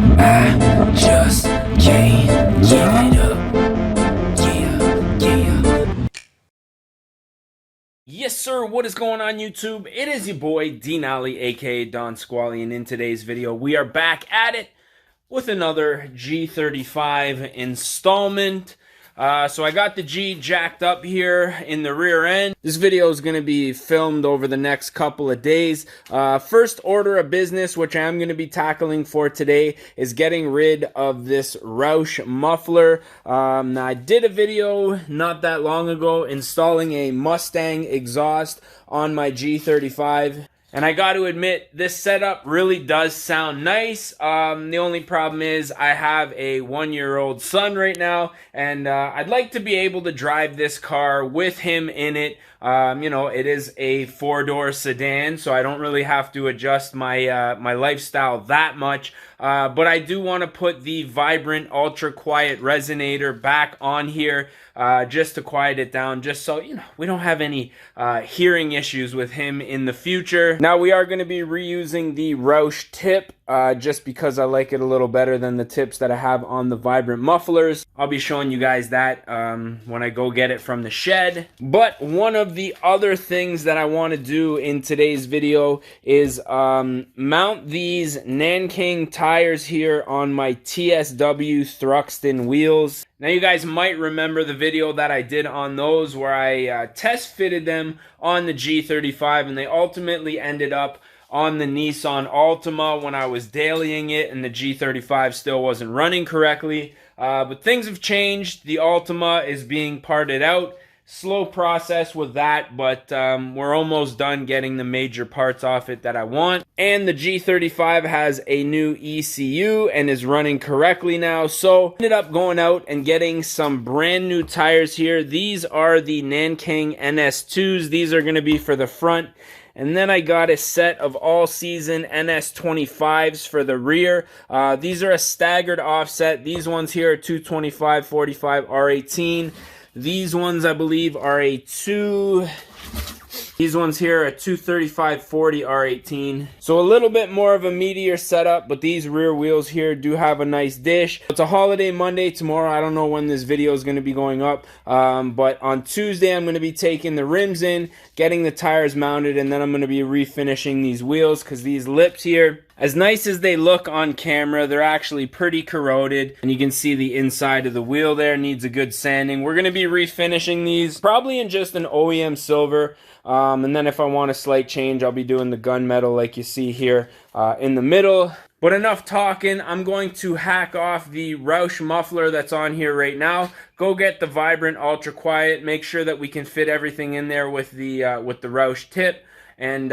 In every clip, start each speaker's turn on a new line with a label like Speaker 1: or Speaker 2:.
Speaker 1: I just can't give it up. Yeah, yeah. Yes, sir. What is going on, YouTube? It is your boy, D Nolly, aka Don Squally, and in today's video, we are back at it with another G35 installment. So I got the G jacked up here in the rear end. This video is going to be filmed over the next couple of days. First order of business, which I'm going to be tackling for today, is getting rid of this Roush muffler. Now I did a video not that long ago installing a Mustang exhaust on my G35. And I got to admit, this setup really does sound nice. The only problem is I have a 1-year-old son right now, and I'd like to be able to drive this car with him in it. You know, it is a 4-door sedan, so I don't really have to adjust my my lifestyle that much. But I do want to put the vibrant, ultra-quiet resonator back on here just to quiet it down, just so, you know, we don't have any hearing issues with him in the future. Now, we are going to be reusing the Roush tip just because I like it a little better than the tips that I have on the vibrant mufflers. I'll be showing you guys that when I go get it from the shed. But one of the other things that I want to do in today's video is mount these Nanking tires here on my TSW Thruxton wheels. Now, you guys might remember the video that I did on those where I test fitted them on the G35, and they ultimately ended up on the Nissan Altima when I was dailying it and the G35 still wasn't running correctly. But things have changed. The Altima is being parted out. Slow process with that, but we're almost done getting the major parts off it that I want. And the G35 has a new ECU and is running correctly now. So ended up going out and getting some brand new tires here. These are the Nanking NS2s. These are going to be for the front. And then I got a set of all-season NS25s for the rear. These are a staggered offset. These ones here are 225, 45, R18. These ones, I believe, are these ones here are a 235, 40, R18. So a little bit more of a meatier setup, but these rear wheels here do have a nice dish. It's a holiday Monday tomorrow. I don't know when this video is going to be going up, but on Tuesday I'm going to be taking the rims in, getting the tires mounted, and then I'm going to be refinishing these wheels because these lips here, as nice as they look on camera, they're actually pretty corroded. And you can see the inside of the wheel there needs a good sanding. We're going to be refinishing these probably in just an OEM silver. And then if I want a slight change, I'll be doing the gunmetal like you see here in the middle. But enough talking. I'm going to hack off the Roush muffler that's on here right now. Go get the vibrant, ultra quiet. Make sure that we can fit everything in there with the Roush tip. And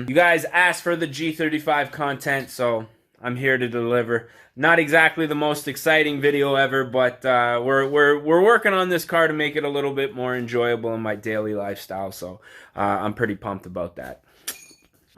Speaker 1: you guys asked for the G35 content, so I'm here to deliver. Not exactly the most exciting video ever, but we're working on this car to make it a little bit more enjoyable in my daily lifestyle, so I'm pretty pumped about that.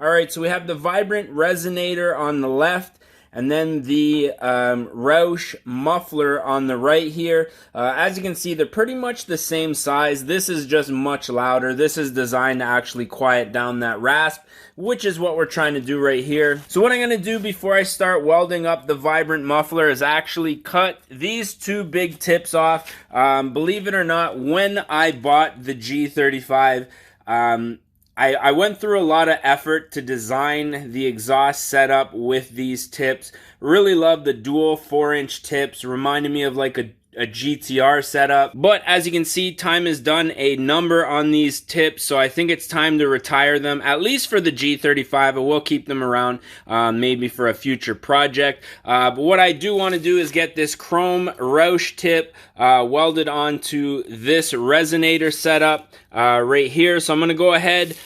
Speaker 1: Alright, so we have the vibrant resonator on the left, and then the Roush muffler on the right here. As you can see, they're pretty much the same size. This is just much louder. This is designed to actually quiet down that rasp, which is what we're trying to do right here. So what I'm going to do before I start welding up the vibrant muffler is actually cut these two big tips off. Believe it or not, when I bought the G35, I went through a lot of effort to design the exhaust setup with these tips. Really love the dual 4-inch tips. Reminded me of like a GTR setup. But as you can see, time has done a number on these tips, so I think it's time to retire them, at least for the G35. I will keep them around maybe for a future project. But what I do want to do is get this chrome Roush tip welded onto this resonator setup right here. So I'm going to go ahead,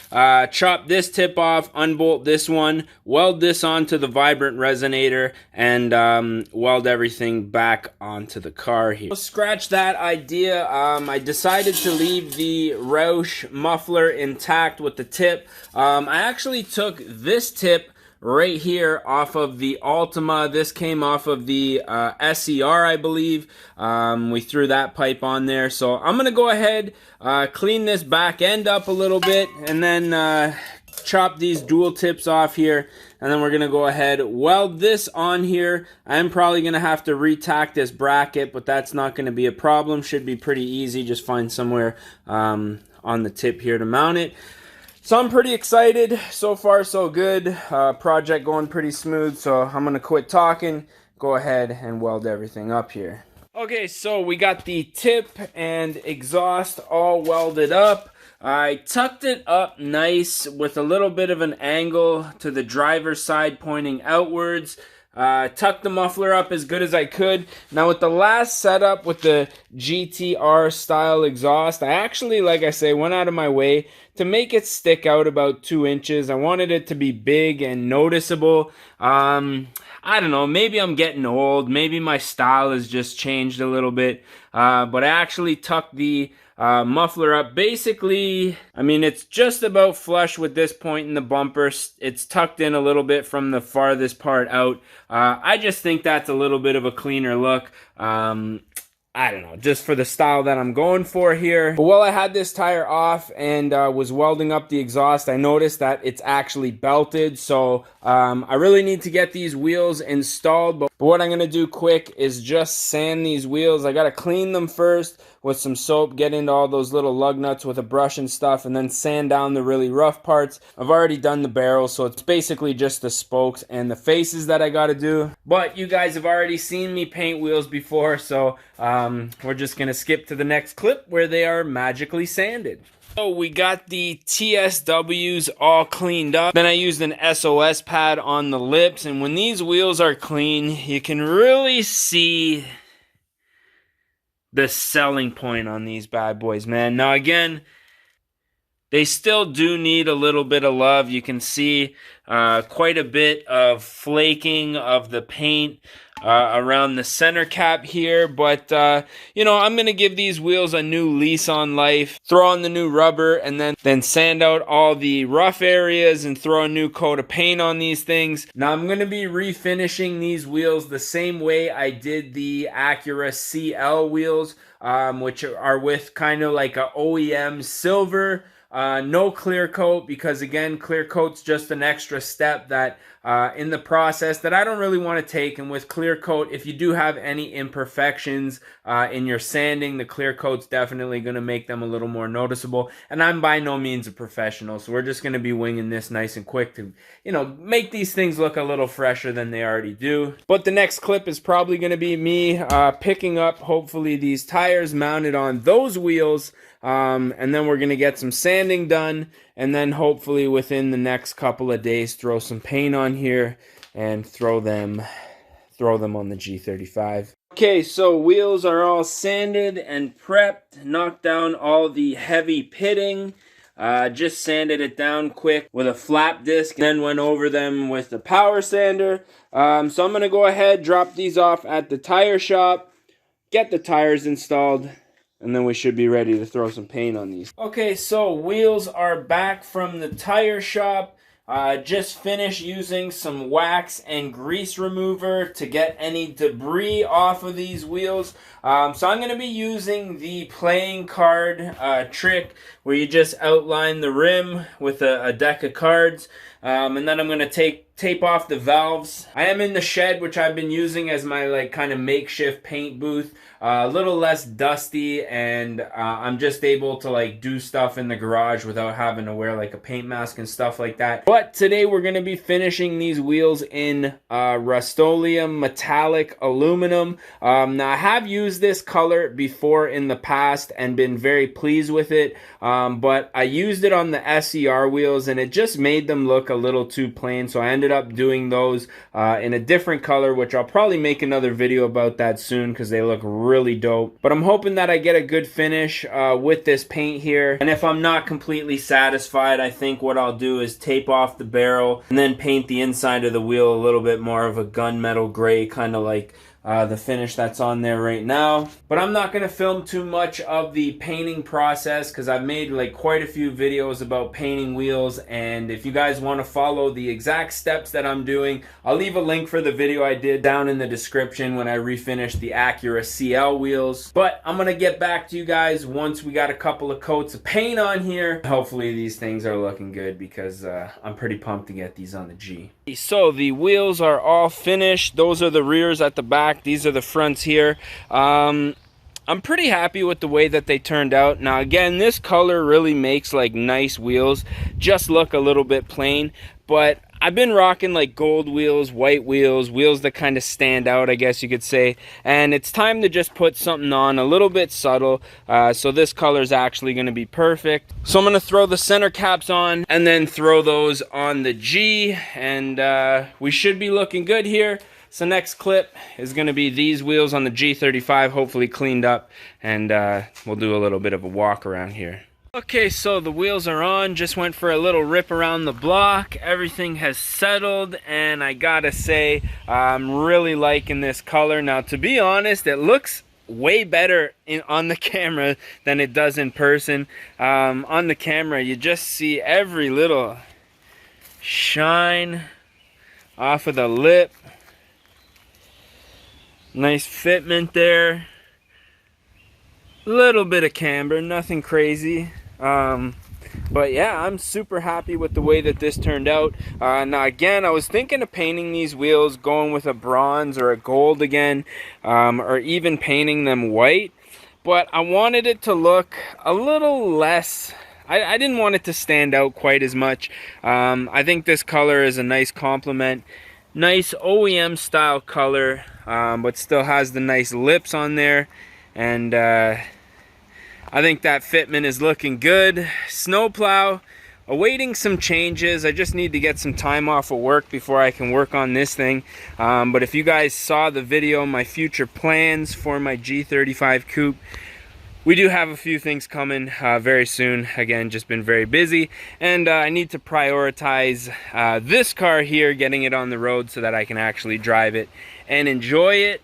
Speaker 1: chop this tip off, unbolt this one, weld this onto the vibrant resonator, and weld everything back onto the car here. Scratch that idea. I decided to leave the Roush muffler intact with the tip. I actually took this tip right here off of the Altima. This came off of the SER, I believe. We threw that pipe on there. So I'm going to go ahead, clean this back end up a little bit, and then chop these dual tips off here, and then we're going to go ahead, weld this on here. I'm probably going to have to retack this bracket, but that's not going to be a problem. Should be pretty easy. Just find somewhere on the tip here to mount it. So I'm pretty excited. So far, so good. Project going pretty smooth, so I'm going to quit talking, go ahead and weld everything up here. Okay, so we got the tip and exhaust all welded up. I tucked it up nice with a little bit of an angle to the driver's side pointing outwards. Tucked the muffler up as good as I could. Now with the last setup with the GTR style exhaust, I actually, like I say, went out of my way to make it stick out about 2 inches. I wanted it to be big and noticeable. I don't know, maybe I'm getting old. Maybe my style has just changed a little bit. But I actually tucked the muffler up. Basically, I mean, it's just about flush with this point in the bumper. It's tucked in a little bit from the farthest part out. I just think that's a little bit of a cleaner look. I don't know, just for the style that I'm going for here. But while I had this tire off and was welding up the exhaust, I noticed that it's actually belted. So I really need to get these wheels installed. But what I'm gonna do quick is just sand these wheels. I gotta clean them first with some soap, get into all those little lug nuts with a brush and stuff, and then sand down the really rough parts. I've already done the barrel, so it's basically just the spokes and the faces that I gotta do. But you guys have already seen me paint wheels before, so we're just gonna skip to the next clip where they are magically sanded. So we got the TSWs all cleaned up. Then I used an SOS pad on the lips, and when these wheels are clean, you can really see the selling point on these bad boys, man. Now again, they still do need a little bit of love. You can see quite a bit of flaking of the paint around the center cap here, but you know, I'm gonna give these wheels a new lease on life, throw on the new rubber, and then sand out all the rough areas and throw a new coat of paint on these things. Now I'm gonna be refinishing these wheels the same way I did the Acura CL wheels, which are with kind of like a OEM silver. No clear coat, because again, clear coat's just an extra step that in the process that I don't really want to take. And with clear coat, if you do have any imperfections in your sanding, the clear coat's definitely going to make them a little more noticeable. And I'm by no means a professional, so we're just going to be winging this nice and quick to, you know, make these things look a little fresher than they already do. But the next clip is probably going to be me picking up, hopefully, these tires mounted on those wheels. And then we're going to get some sanding done, and then hopefully within the next couple of days throw some paint on here and throw them on the G35. Okay, so wheels are all sanded and prepped, knocked down all the heavy pitting, just sanded it down quick with a flap disc, then went over them with the power sander. So I'm going to go ahead, drop these off at the tire shop, get the tires installed, and then we should be ready to throw some paint on these. Okay, so wheels are back from the tire shop. Just finished using some wax and grease remover to get any debris off of these wheels. So I'm going to be using the playing card trick where you just outline the rim with a deck of cards. And then I'm going to tape off the valves. I am in the shed, which I've been using as my like kind of makeshift paint booth. A little less dusty, and I'm just able to like do stuff in the garage without having to wear like a paint mask and stuff like that. But today we're going to be finishing these wheels in Rust-Oleum metallic aluminum. Now I have used this color before in the past and been very pleased with it, but I used it on the SER wheels and it just made them look a little too plain, so I ended up doing those in a different color, which I'll probably make another video about that soon because they look really dope. But I'm hoping that I get a good finish with this paint here, and if I'm not completely satisfied, I think what I'll do is tape off the barrel and then paint the inside of the wheel a little bit more of a gunmetal gray, kind of like the finish that's on there right now. But I'm not going to film too much of the painting process because I've made like quite a few videos about painting wheels, and if you guys want to follow the exact steps that I'm doing, I'll leave a link for the video I did down in the description when I refinished the Acura CL wheels. But I'm going to get back to you guys once we got a couple of coats of paint on here. Hopefully these things are looking good because I'm pretty pumped to get these on the G. So the wheels are all finished. Those are the rears at the back. These are the fronts here. I'm pretty happy with the way that they turned out. Now again, this color really makes like nice wheels just look a little bit plain, but I've been rocking like gold wheels, white wheels, wheels that kind of stand out, I guess you could say, and it's time to just put something on a little bit subtle. So this color is actually going to be perfect. So I'm going to throw the center caps on and then throw those on the G, and we should be looking good here. So next clip is going to be these wheels on the G35, hopefully cleaned up, and we'll do a little bit of a walk around here. Okay, so the wheels are on, just went for a little rip around the block. Everything has settled, and I gotta say, I'm really liking this color. Now, to be honest, it looks way better on the camera than it does in person. On the camera, you just see every little shine off of the lip. Nice fitment there. Little bit of camber, nothing crazy. But yeah, I'm super happy with the way that this turned out. Now again, I was thinking of painting these wheels, going with a bronze or a gold again, or even painting them white. But I wanted it to look a little less, I didn't want it to stand out quite as much. I think this color is a nice complement. Nice OEM style color, but still has the nice lips on there, and I think that fitment is looking good. Snowplow, awaiting some changes. I just need to get some time off of work before I can work on this thing. But if you guys saw the video, my future plans for my G35 coupe, we do have a few things coming very soon. Again, just been very busy, and I need to prioritize this car here, getting it on the road so that I can actually drive it and enjoy it.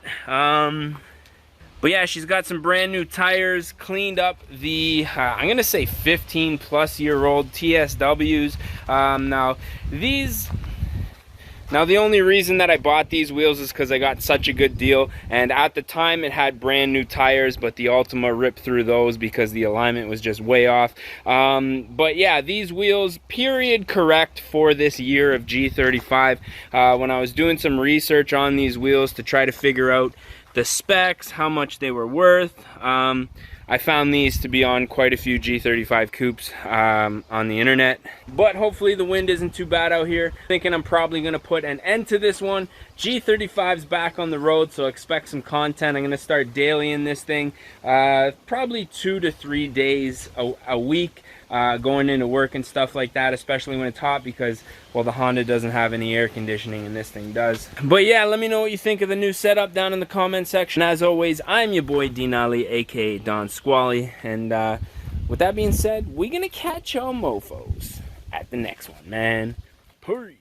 Speaker 1: But yeah, she's got some brand new tires, cleaned up the, I'm gonna say 15-plus-year-old TSWs. Now the only reason that I bought these wheels is because I got such a good deal, and at the time it had brand new tires, but the Ultima ripped through those because the alignment was just way off. But yeah, these wheels, period correct for this year of G35. When I was doing some research on these wheels to try to figure out the specs, how much they were worth, I found these to be on quite a few G35 coupes on the internet. But hopefully the wind isn't too bad out here. Thinking I'm probably going to put an end to this one. G35's back on the road, so expect some content. I'm going to start daily in this thing. Probably 2 to 3 days a week. Going into work and stuff like that, especially when it's hot, because, well, the Honda doesn't have any air conditioning and this thing does. But yeah, let me know what you think of the new setup down in the comment section. As always, I'm your boy Denali, aka Don Squally, and with that being said, we're gonna catch y'all mofos at the next one, man. Peace.